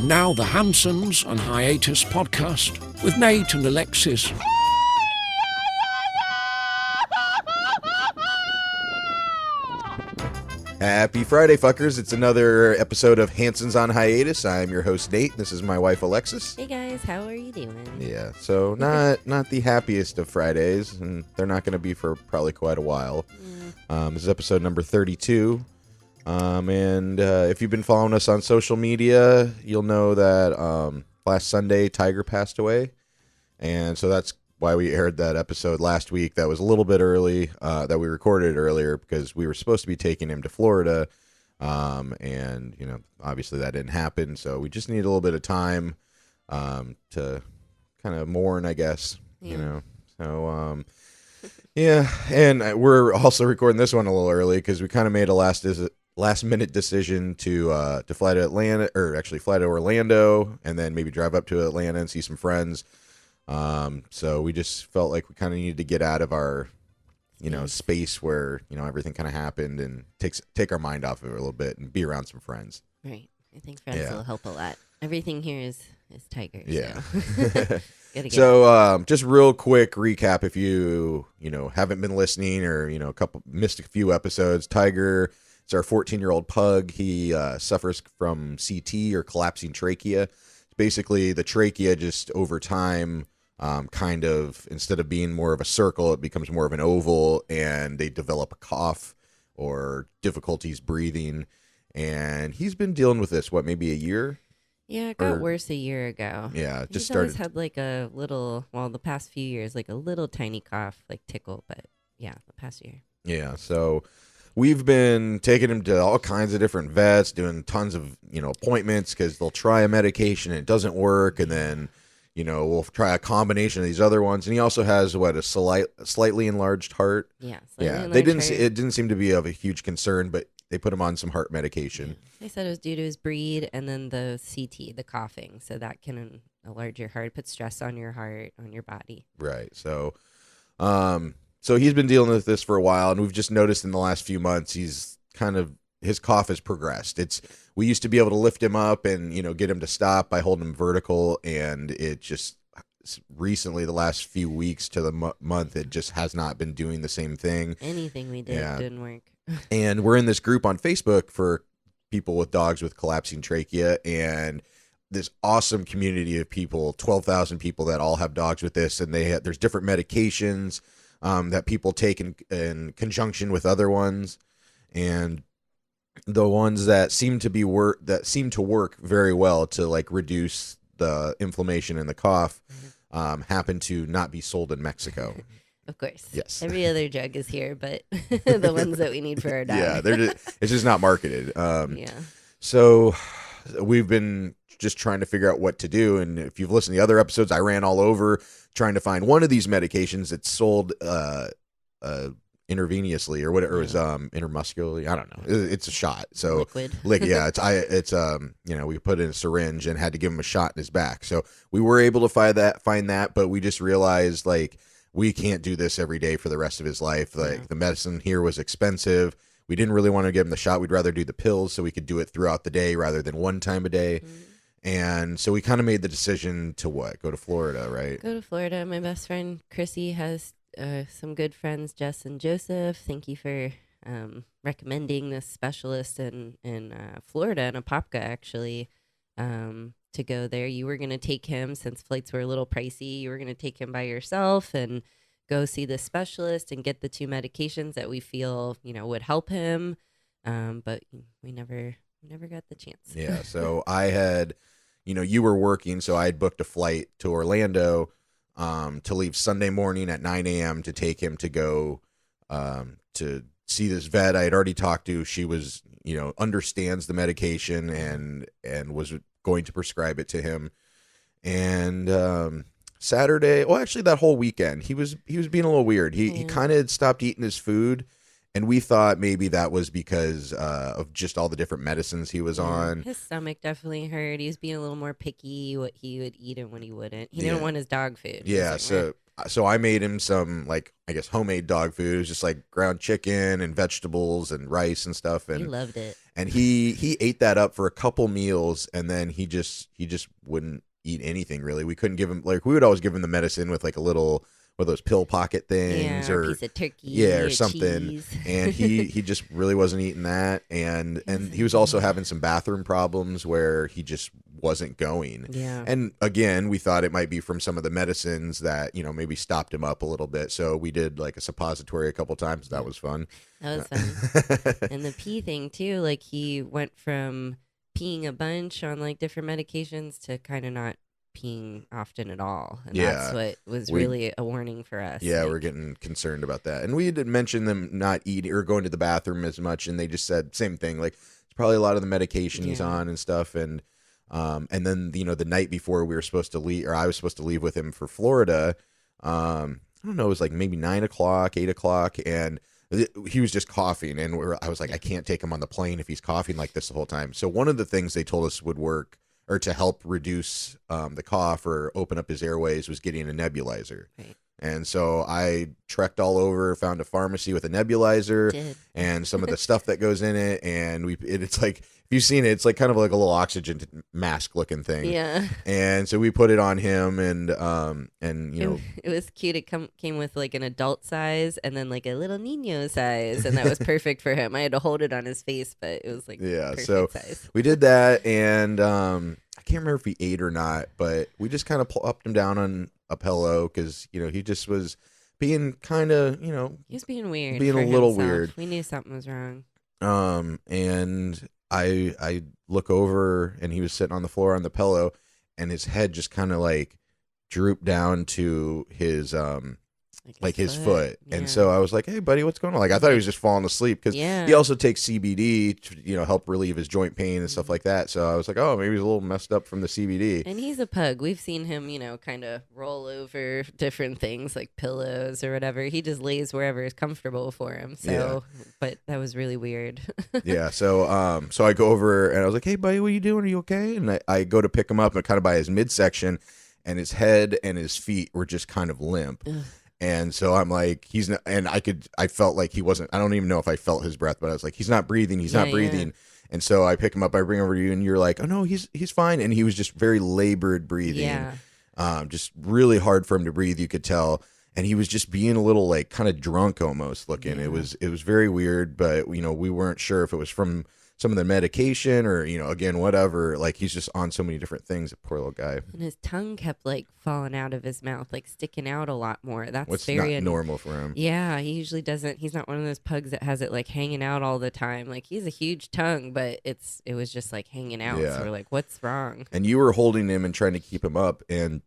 And now the Hansons and Hiatus podcast with Nate and Alexis. Happy Friday, fuckers. It's another episode of Hansons on Hiatus. I'm your host, Nate. This is my wife, Alexis. Hey, guys. How are you doing? Yeah, so not the happiest of Fridays, and they're not going to be for probably quite a while. This is episode number 32. And if you've been following us on social media, you'll know that last Sunday, Tiger passed away. And so that's why we aired that episode last week. That was a little bit early, that we recorded earlier because we were supposed to be taking him to Florida. And, you know, obviously that didn't happen. So we just need a little bit of time to kind of mourn, I guess, you know. So, yeah. And we're also recording this one a little early because we kind of made a last minute decision to fly to Atlanta, or actually fly to Orlando and then maybe drive up to Atlanta and see some friends. So we just felt like we kind of needed to get out of our, you know, space where, you know, everything kind of happened and take our mind off of it a little bit and be around some friends. Right. I think friends will help a lot. Everything here is Tiger. Yeah. So, so just real quick recap if you haven't been listening or, you know, missed a few episodes. Tiger, it's our 14-year-old pug. He suffers from CT, or collapsing trachea. Basically, the trachea just over time kind of, instead of being more of a circle, it becomes more of an oval, and they develop a cough or difficulties breathing. And he's been dealing with this, maybe a year? Yeah, it got worse a year ago. Yeah, He's always had like a little, the past few years, like a little tiny cough, like tickle, but yeah, the past year. Yeah, so we've been taking him to all kinds of different vets, doing tons of, you know, appointments because they'll try a medication and it doesn't work, and then, you know, we'll try a combination of these other ones. And he also has a slightly enlarged heart. Yeah, it didn't seem to be of a huge concern, but they put him on some heart medication. Yeah. They said it was due to his breed and then the CT, the coughing, so that can enlarge your heart, put stress on your heart, on your body. Right. So, so he's been dealing with this for a while, and we've just noticed in the last few months his cough has progressed. We used to be able to lift him up and, you know, get him to stop by holding him vertical, and it just recently, the last few weeks to the month, it just has not been doing the same thing. Anything we did didn't work. And we're in this group on Facebook for people with dogs with collapsing trachea, and this awesome community of people, 12,000 people that all have dogs with this, and there's different medications that people take in conjunction with other ones, and the ones that seem to work very well to like reduce the inflammation and the cough happen to not be sold in Mexico. Of course. Yes. Every other drug is here, but the ones that we need for our dog. Yeah, it's just not marketed. Yeah. So we've been just trying to figure out what to do. And if you've listened to the other episodes, I ran all over trying to find one of these medications that's sold intravenously or whatever, is intermuscularly. I don't know. It's a shot. So liquid. Yeah, it's you know, we put in a syringe and had to give him a shot in his back. So we were able to find that, but we just realized like we can't do this every day for the rest of his life. Like the medicine here was expensive. We didn't really want to give him the shot. We'd rather do the pills so we could do it throughout the day rather than one time a day. And so we kind of made the decision to go to Florida, right? Go to Florida. My best friend Chrissy has some good friends, Jess and Joseph. Thank you for recommending this specialist in Florida, in Apopka, actually, to go there. You were going to take him, since flights were a little pricey, you were going to take him by yourself and go see the specialist and get the 2 medications that we feel, you know, would help him. But we never got the chance. Yeah. So I had, you know, you were working, so I had booked a flight to Orlando to leave Sunday morning at 9 a.m. to take him to go to see this vet I had already talked to. She was, you know, understands the medication and was going to prescribe it to him. And Saturday, well, actually that whole weekend, he was being a little weird. He kind of had stopped eating his food, and we thought maybe that was because of just all the different medicines he was on. His stomach definitely hurt. He was being a little more picky what he would eat and what he wouldn't. He didn't want his dog food. Yeah, so so I made him some, like, I guess homemade dog food. It was just like ground chicken and vegetables and rice and stuff. He And loved it. he ate that up for a couple meals, and then he just wouldn't eat anything really. We couldn't give him, like, we would always give him the medicine with like a little, one of those pill pocket things, Yeah, or or a piece of turkey, yeah, or something. cheese. And he just really wasn't eating that, and he was also having some bathroom problems where he just wasn't going. Yeah. And again, we thought it might be from some of the medicines that, you know, maybe stopped him up a little bit. So we did like a suppository a couple times. That was fun. That was fun. And the pee thing too, like he went from peeing a bunch on like different medications to kind of not peeing often at all. And Yeah. that's what was really a warning for us. Yeah, like, we're getting concerned about that. And we did mention them not eating or going to the bathroom as much, and they just said same thing. Like, it's probably a lot of the medication he's Yeah. on and stuff. And then, you know, the night before we were supposed to leave, or I was supposed to leave with him for Florida, I don't know, it was like maybe 9 o'clock, 8 o'clock, and he was just coughing. And I was like, I can't take him on the plane if he's coughing like this the whole time. So one of the things they told us would work, or to help reduce the cough or open up his airways, was getting a nebulizer. Right. And so I trekked all over, found a pharmacy with a nebulizer Did. and some of the stuff that goes in it. And it's like, if you've seen it, it's like kind of like a little oxygen mask looking thing. Yeah. And so we put it on him, and you know, It was cute. It came with like an adult size and then like a little Nino size, and that was perfect for him. I had to hold it on his face, but it was like perfect so size. we did that, and I can't remember if he ate or not, but we just kind of plopped him down on a pillow because, you know, he just was being kind of, you know, He was being weird. being for a little himself. weird. We knew something was wrong. And I look over, and he was sitting on the floor on the pillow, and his head just kind of like drooped down to his like his foot. Yeah. And so I was like, hey buddy, what's going on? Like, I thought he was just falling asleep, because Yeah. he also takes CBD to, you know, help relieve his joint pain and stuff like that. So I was like, oh, maybe he's a little messed up from the CBD. And he's a pug. We've seen him, you know, kind of roll over different things like pillows or whatever. He just lays wherever is comfortable for him. So, but that was really weird. Yeah. So I go over, and I was like, hey buddy, what are you doing? Are you okay? And I go to pick him up, and kind of by his midsection, and his head and his feet were just kind of limp. Ugh. And so I'm like, he's not, and I felt like he wasn't, I don't even know if I felt his breath, but I was like, he's not breathing. He's not breathing. And so I pick him up, I bring him over to you, and you're like, oh no, he's fine. And he was just very labored breathing. Yeah. Just really hard for him to breathe, you could tell. And he was just being a little like kind of drunk almost looking. Yeah. It was very weird, but you know, we weren't sure if it was from some of the medication or, you know, again, whatever. Like, he's just on so many different things, poor little guy. And his tongue kept like falling out of his mouth, like sticking out a lot more. That's What's very not normal for him. Yeah, he usually doesn't. He's not one of those pugs that has it like hanging out all the time. Like, he's a huge tongue, but it was just like hanging out. Yeah. So we're like, what's wrong? And you were holding him and trying to keep him up, and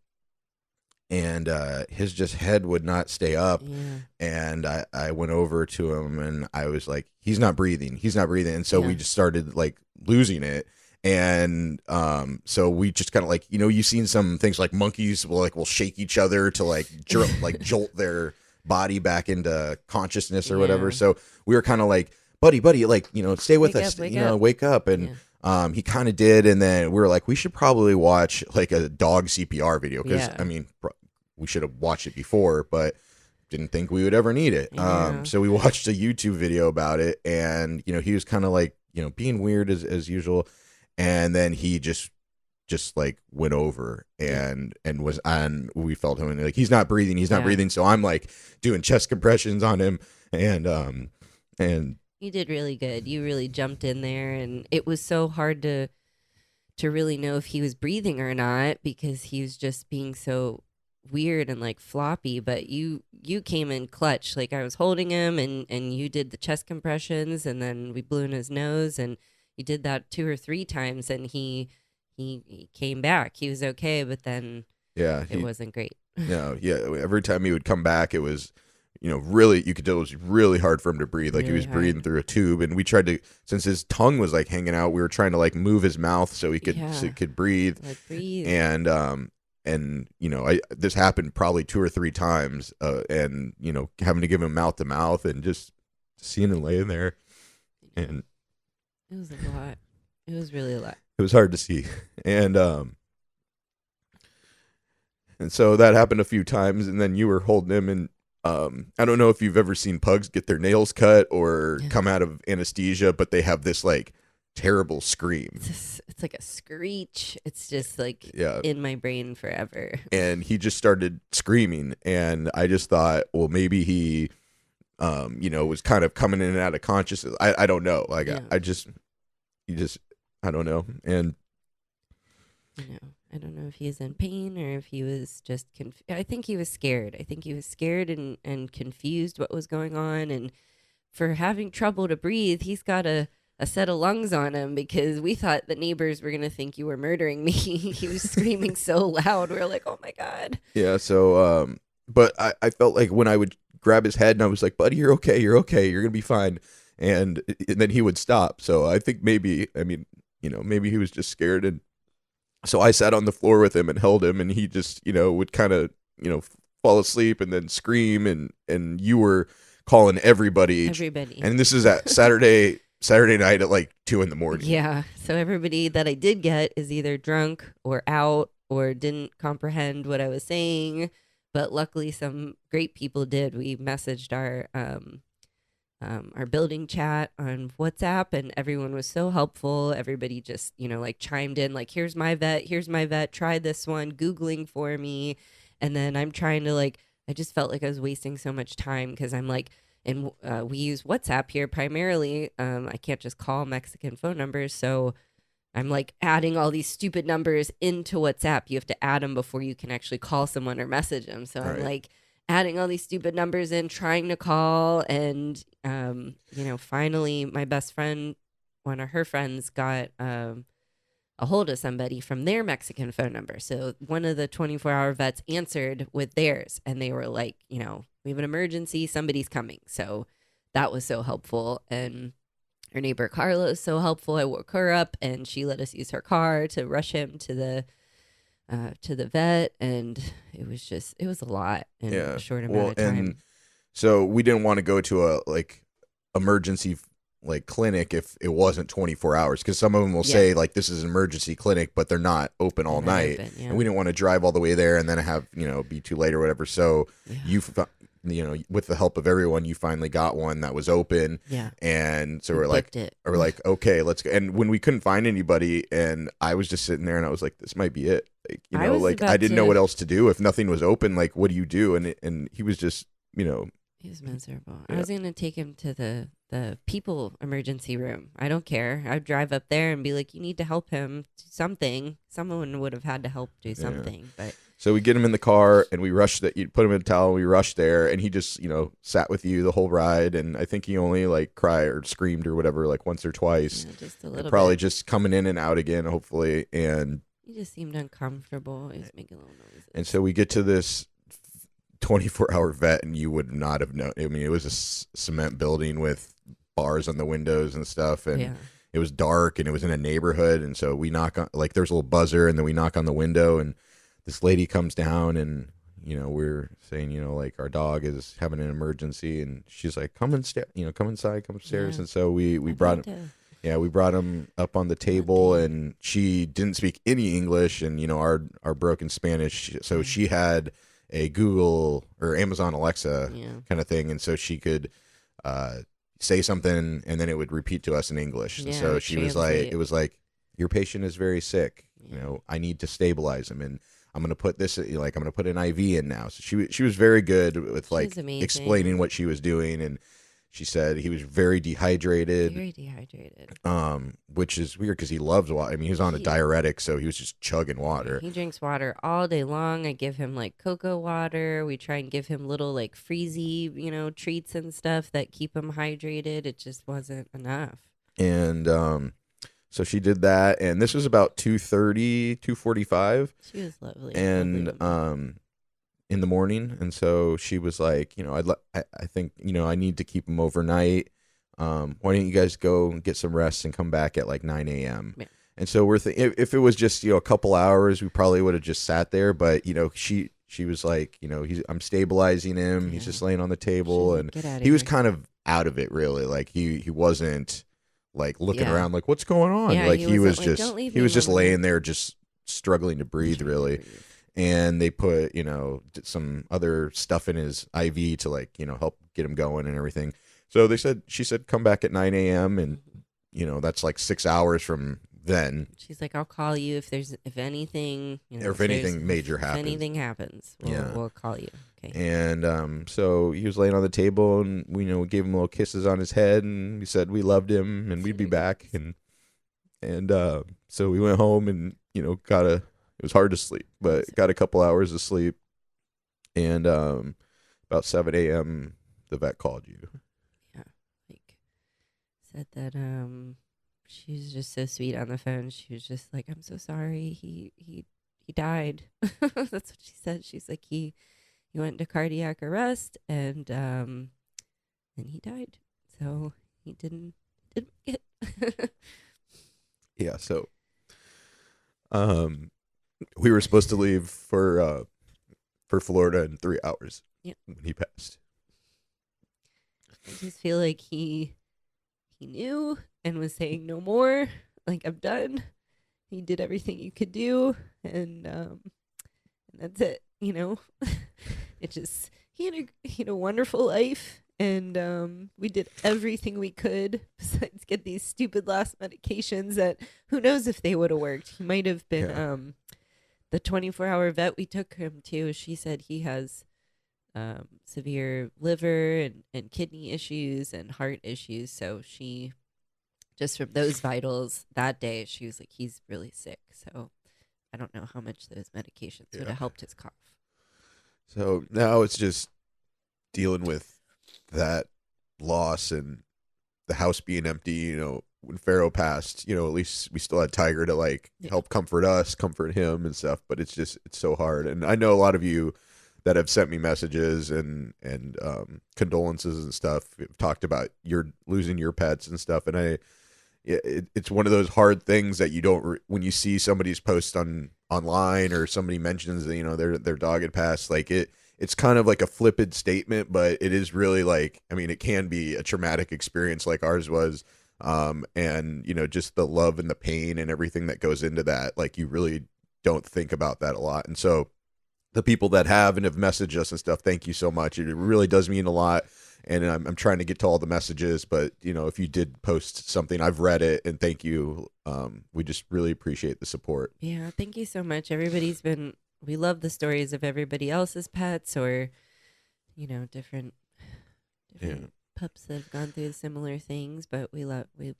his just head would not stay up. Yeah. And I went over to him, and I was like, he's not breathing. And so we just started like losing it. And so we just kind of like, you know, you've seen some things like monkeys will shake each other to like jolt their body back into consciousness or whatever. So we were kind of like, buddy, like, you know, stay with us, wake up. And he kind of did. And then we were like, we should probably watch like a dog CPR video, because I mean, we should have watched it before, but didn't think we would ever need it. So we watched a YouTube video about it, and, you know, he was kind of like, you know, being weird as usual. And then he just like went over and was on, we felt him, and like, he's not breathing. So I'm like doing chest compressions on him, and You did really good. You really jumped in there, and it was so hard to really know if he was breathing or not, because he was just being so weird and like floppy. But you came in clutch. Like, I was holding him, and you did the chest compressions, and then we blew in his nose, and you did that 2 or 3 times, and he came back. He was okay, but then it wasn't great. No, every time he would come back, it was, you know, really, you could tell it was really hard for him to breathe. Like, really he was breathing through a tube, and we tried to, since his tongue was like hanging out, we were trying to like move his mouth so he could breathe. Like, breathe. And you know, this happened probably 2 or 3 times, and, you know, having to give him mouth to mouth, and just seeing him laying there, and It was a lot. It was really a lot. it was hard to see. And And so that happened a few times, and then you were holding him, and I don't know if you've ever seen pugs get their nails cut or come out of anesthesia, but they have this like terrible scream. It's like a screech. It's just like in my brain forever. And he just started screaming, and I just thought, well, maybe he, was kind of coming in and out of consciousness. I don't know. Like I don't know. And I don't know if he was in pain or if he was just I think he was scared. I think he was scared and confused what was going on. And for having trouble to breathe, he's got a set of lungs on him, because we thought the neighbors were going to think you were murdering me. He was screaming so loud. We were like, oh, my God. Yeah, so, but I felt like when I would grab his head and I was like, buddy, you're okay, you're going to be fine. And then he would stop. So I think maybe he was just scared. And so I sat on the floor with him and held him, and he just, would kind of, fall asleep and then scream, and you were calling everybody. And this is at Saturday night at like 2 a.m. Yeah. So everybody that I did get is either drunk or out or didn't comprehend what I was saying. But luckily some great people did. We messaged our building chat on WhatsApp, and everyone was so helpful. Everybody just, like chimed in, like, here's my vet, try this one, Googling for me. And then I'm trying to I just felt like I was wasting so much time, because I'm like, and we use WhatsApp here primarily. I can't just call Mexican phone numbers. So I'm like adding all these stupid numbers into WhatsApp. You have to add them before you can actually call someone or message them. So I'm like adding all these stupid numbers in, trying to call. And, finally my best friend, one of her friends, got a hold of somebody from their Mexican phone number. So one of the 24-hour vets answered with theirs, and they were like, we have an emergency, somebody's coming. So that was so helpful. And her neighbor Carla is so helpful. I woke her up, and she let us use her car to rush him to the vet. And it was a lot in a short amount of time. And so we didn't want to go to a emergency clinic if it wasn't 24 hours, because some of them will say this is an emergency clinic, but they're not open all night. And we didn't want to drive all the way there and then have be too late or whatever. So with the help of everyone, you finally got one that was open. And so we're like okay, let's go. And when we couldn't find anybody, and I was just sitting there, and I was like, this might be it. I didn't know what else to do if nothing was open. Like, what do you do? And he was just he was miserable. I was gonna take him to the people emergency room. I don't care. I'd drive up there and be like, you need to help him do something. Someone would have had to help do something. But so we get him in the car, and we rushed that. You put him in a towel. We rushed there, and he just sat with you the whole ride. And I think he only cried or screamed or whatever once or twice. Just a little. Probably bit. Just coming in and out again, hopefully. And he just seemed uncomfortable. He was making little noises. And so we get to this 24-hour vet, and you would not have known. I mean, it was a cement building with bars on the windows and stuff, and it was dark, and it was in a neighborhood. And so we knock on, there's a little buzzer, and then we knock on the window, and this lady comes down, and we're saying our dog is having an emergency, and she's like, come inside, come upstairs. And so we brought him. We brought him up on the table, and she didn't speak any English, and our broken Spanish, so she had a Google or Amazon Alexa kind of thing, and so she could say something, and then it would repeat to us in English. And so she was like, it was like, your patient is very sick. I need to stabilize him, and I'm gonna put this I'm gonna put an IV in now. So she was very good with explaining what she was doing, and she said he was very dehydrated. Which is weird because he loves water. I mean, he was on a diuretic, so he was just chugging water. He drinks water all day long. I give him cocoa water. We try and give him little freezy, treats and stuff that keep him hydrated. It just wasn't enough. And so she did that, and this was about 2:30, 2:45. She was lovely. And in the morning, and so she was like, I think I need to keep him overnight. Why don't you guys go and get some rest and come back at 9 a.m. And so we're thinking, if it was just a couple hours, we probably would have just sat there. But she was like, I'm stabilizing him. He's just laying on the table, and he was kind of out of it, really. He wasn't looking around what's going on. He was just laying there, just struggling to breathe, really. and they put, some other stuff in his IV to like, help get him going and everything. So she said, come back at 9 a.m. and, that's like 6 hours from then. She's like, I'll call you if anything, Or if anything major happens. If anything happens, we'll call you. Okay. And so he was laying on the table, and we gave him little kisses on his head, and we said we loved him and we'd be back. And so we went home and, it was hard to sleep, but got a couple hours of sleep. And about 7 a.m., the vet called you. Yeah. Said that she was just so sweet on the phone. She was just like, I'm so sorry. He died. That's what she said. She's like, he went into cardiac arrest and he died. So he didn't get Yeah, so we were supposed to leave for Florida in 3 hours. Yep. When he passed. I just feel like he knew and was saying no more. Like, I'm done. He did everything you could do, and that's it. It just he had a wonderful life, and we did everything we could besides get these stupid last medications that who knows if they would have worked. He might have been the 24-hour vet we took him to. She said he has severe liver and kidney issues and heart issues. So she, just from those vitals that day, she was like, he's really sick. So I don't know how much those medications would have helped his cough. So now it's just dealing with that loss and the house being empty. When Pharaoh passed, at least we still had Tiger to like help comfort us, comfort him and stuff. But it's so hard. And I know a lot of you that have sent me messages and condolences and stuff. Have talked about you're losing your pets and stuff. And it's one of those hard things that you don't when you see somebody's post online or somebody mentions that, their dog had passed. Like it's kind of like a flippant statement, but it is really like, it can be a traumatic experience like ours was. And just the love and the pain and everything that goes into that. Like you really don't think about that a lot. And so the people that have and have messaged us and stuff, thank you so much. It really does mean a lot. And I'm trying to get to all the messages, but if you did post something, I've read it, and thank you. We just really appreciate the support. Yeah, thank you so much. We love the stories of everybody else's pets or, different pups that have gone through similar things, but we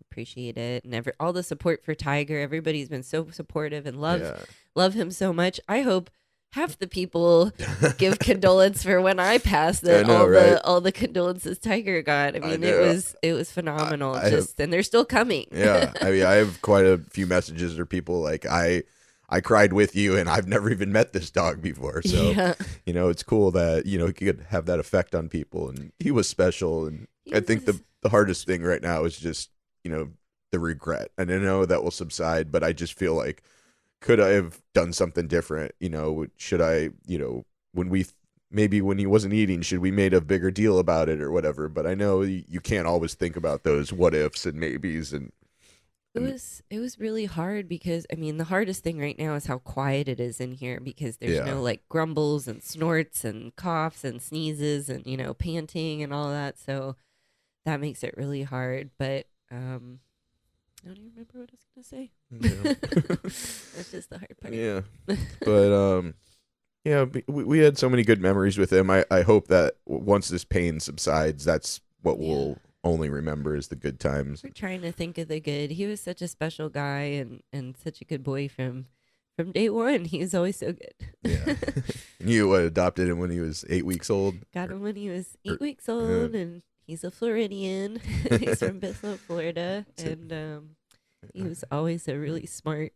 appreciate it. And all the support for Tiger. Everybody's been so supportive and love him so much. I hope half the people give condolence for when I passed that all the condolences Tiger got. It was phenomenal. And they're still coming. Yeah. I have quite a few messages or people like I cried with you and I've never even met this dog before. So, it's cool that, he could have that effect on people, and he was special. And I think the hardest thing right now is just, the regret. And I know that will subside, but I just feel like, could I have done something different? Should I, when he wasn't eating, should we made a bigger deal about it or whatever? But I know you can't always think about those what ifs and maybes. And it was really hard because, the hardest thing right now is how quiet it is in here because there's no like grumbles and snorts and coughs and sneezes and, panting and all that. So that makes it really hard. But, I don't even remember what I was going to say. Yeah. That's just the hard part. Yeah. But, we had so many good memories with him. I hope that once this pain subsides, that's what we'll only remember is the good times. We're trying to think of the good. He was such a special guy and such a good boy from day one. He was always so good. Yeah. You adopted him when he was 8 weeks old? Got him when he was 8 weeks old, and he's a Floridian. He's from Bislow, Florida, and he was always a really smart.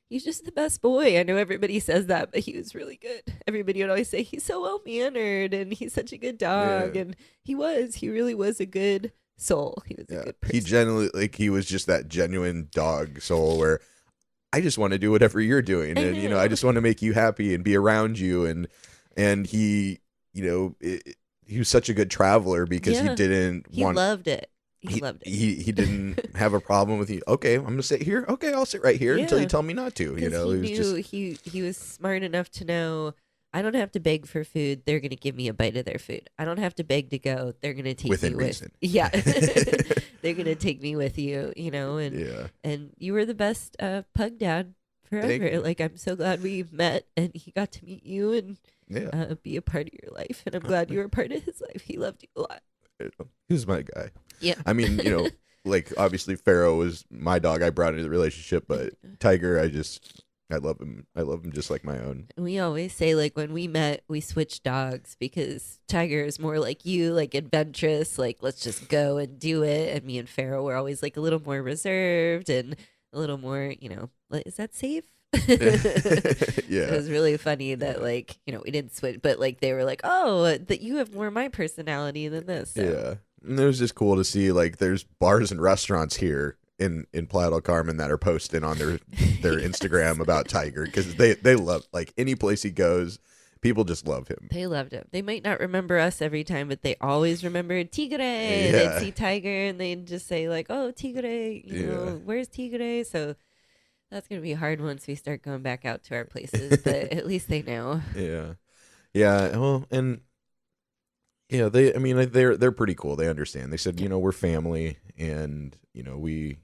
He's just the best boy. I know everybody says that, but he was really good. Everybody would always say he's so well mannered and he's such a good dog, and he really was a good soul. He was a good person. He was just that genuine dog soul where I just want to do whatever you're doing, and I just want to make you happy and be around you, and he he was such a good traveler because he didn't he loved it. He loved it. He didn't have a problem with you. Okay, I'm gonna sit here. Okay, I'll sit right here until you Yeah. tell me not to. You 'Cause know, he it was knew just he was smart enough to know I don't have to beg for food. They're gonna give me a bite of their food. I don't have to beg to go. They're gonna take within me reason. with. Yeah, they're gonna take me with you. You know, Yeah. and you were the best pug dad Thank forever. you. Like I'm so glad we met and he got to meet you and Yeah. be a part of your life. And I'm glad you were a part of his life. He loved you a lot. He was my guy. Yeah. I mean, you know, like obviously Pharaoh was my dog I brought into the relationship, but Tiger, I love him. I love him just like my own. We always say, like, when we met, we switched dogs because Tiger is more like you, like adventurous, like, let's just go and do it. And me and Pharaoh were always like a little more reserved and a little more, you know, like, is that safe? Yeah. It was really funny that, like, you know, we didn't switch, but like they were like, oh, that you have more my personality than this. So. Yeah. And it was just cool to see like there's bars and restaurants here in Playa del Carmen that are posting on their Instagram about Tiger because they love like any place he goes, people just love him. They loved him. They might not remember us every time, but they always remembered Tigre. Yeah. They'd see Tiger and they'd just say like, "Oh, Tigre, you know, where's Tigre?" So that's gonna be hard once we start going back out to our places. But at least they know. Yeah. Yeah. Well, and yeah, they're pretty cool. They understand. They said, you know, we're family, and you know, we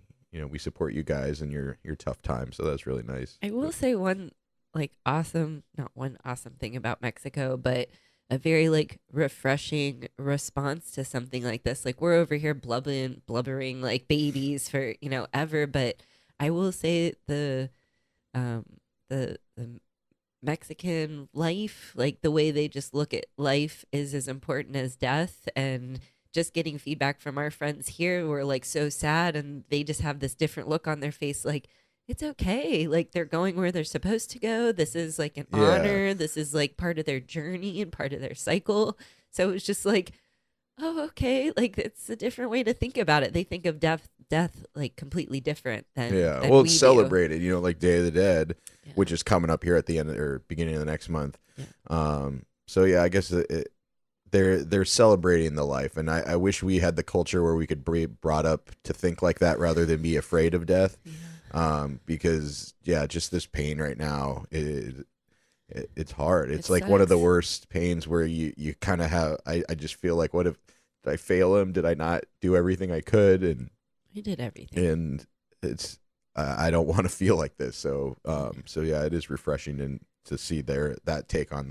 support you guys in your tough times. So that's really nice. I will say one not one awesome thing about Mexico, but a very like refreshing response to something like this. Like we're over here blubbering like babies for, you know, ever, but I will say the Mexican life, like the way they just look at life is as important as death. And just getting feedback from our friends here who are like so sad and they just have this different look on their face, like it's okay, like they're going where they're supposed to go. This is like an honor. This is like part of their journey and part of their cycle. So it's just like, oh, okay, like it's a different way to think about it. They think of death like completely different than well, it's we celebrated, you know, like Day of the Dead, Yeah. which is coming up here at the end or beginning of the next month. Yeah. So yeah, I guess they're celebrating the life, and I wish we had the culture where we could be brought up to think like that rather than be afraid of death. Yeah. Because yeah, just this pain right now, it's hard. It's It like one of the sucks. worst pains where you kind of have. I just feel like, what if did I fail him? Did I not do everything I could? And I did everything. and it's I don't want to feel like this. So so yeah, it is refreshing and to see that take on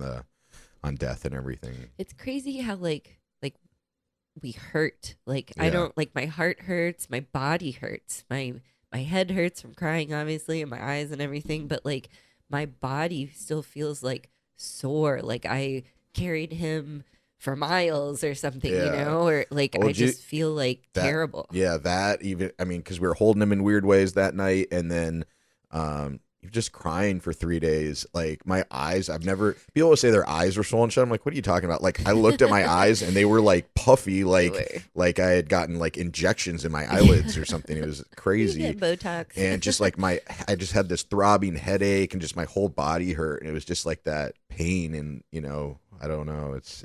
death and everything. It's crazy how like we hurt. Like I Yeah. don't like my heart hurts, my body hurts, my head hurts from crying, obviously, and my eyes and everything. But like my body still feels like sore. Like I carried him for miles or something, you Yeah. know, or like Well, I just feel like that- terrible. Yeah, that even I mean, because we were holding him in weird ways that night, and then just crying for 3 days. Like my eyes, people always say their eyes were swollen shut. I'm like, what are you talking about? Like I looked at my eyes and they were like puffy, They like I had gotten like injections in my eyelids or something. It was You crazy. get Botox. And just like I just had this throbbing headache and just my whole body hurt. And it was just like that pain. And, you know, I don't know. It's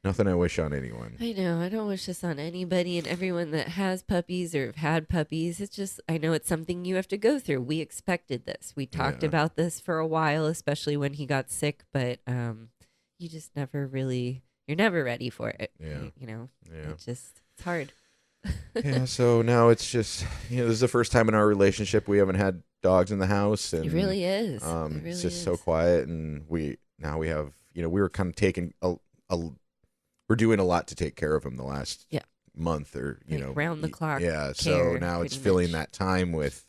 nothing I wish on anyone. I know. I don't wish this on anybody and everyone that has puppies or have had puppies. It's just, I know it's something you have to go through. We expected this. We talked Yeah. about this for a while, especially when he got sick, but you just never really, you're never ready for it. Yeah. You know, Yeah. it's hard. Yeah. So now it's just, you know, this is the first time in our relationship we haven't had dogs in the house. And It really is. It it's really just so is. quiet. And we have, you know, we were kind of taking we're doing a lot to take care of him the last Yeah. month or, you Like know, round the clock Yeah. So care, now it's pretty filling much. that time with,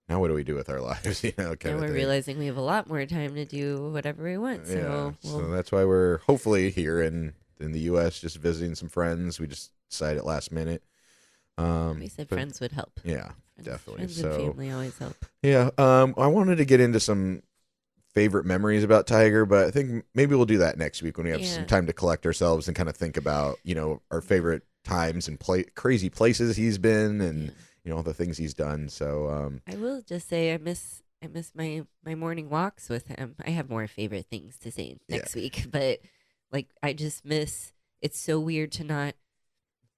now what do we do with our lives? You know, kind And of we're thing. realizing we have a lot more time to do whatever we want. So, Yeah. So that's why we're hopefully here in the U.S. just visiting some friends. We just decided last minute. we said but- friends would help. Yeah, definitely. Friends So and family always help. yeah, I wanted to get into some favorite memories about Tiger, but I think maybe we'll do that next week when we have Yeah. some time to collect ourselves and kind of think about, you know, our favorite times and crazy places he's been and, Yeah. you know, all the things he's done. So, I will just say I miss my morning walks with him. I have more favorite things to say next week, but like I just miss. It's so weird to not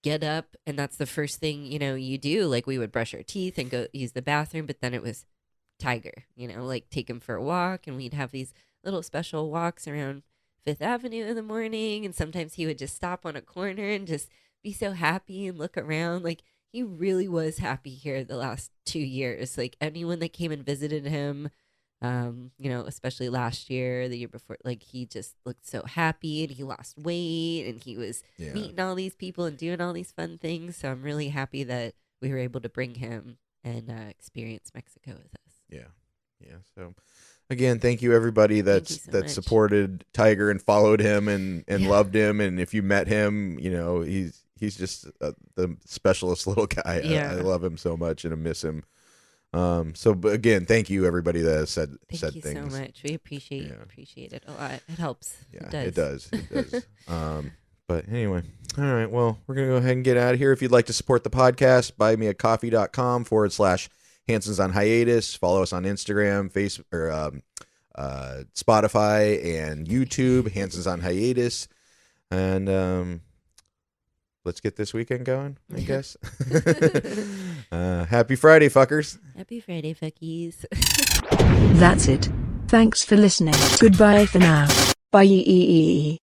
get up and that's the first thing, you do. Like we would brush our teeth and go use the bathroom, but then it was Tiger, like take him for a walk, and we'd have these little special walks around Fifth Avenue in the morning. And sometimes he would just stop on a corner and just be so happy and look around. Like he really was happy here the last 2 years. Like anyone that came and visited him, especially last year, the year before, like he just looked so happy and he lost weight and he was meeting all these people and doing all these fun things. So I'm really happy that we were able to bring him and experience Mexico with us. Yeah. So again, thank you everybody that supported Tiger and followed him and loved him. And if you met him, he's just the specialist little guy. Yeah. I love him so much and I miss him. But again, thank you everybody that has said things. Thank you so much. We appreciate it a lot. It helps. Yeah, it does. But anyway, all right. Well, we're gonna go ahead and get out of here. If you'd like to support the podcast, buymeacoffee.com/Hansons on Hiatus. Follow us on Instagram, Facebook, or Spotify and YouTube. Hansons on Hiatus, and let's get this weekend going, I guess. Happy Friday, fuckers. Happy Friday, fuckies. That's it. Thanks for listening. Goodbye for now. Bye.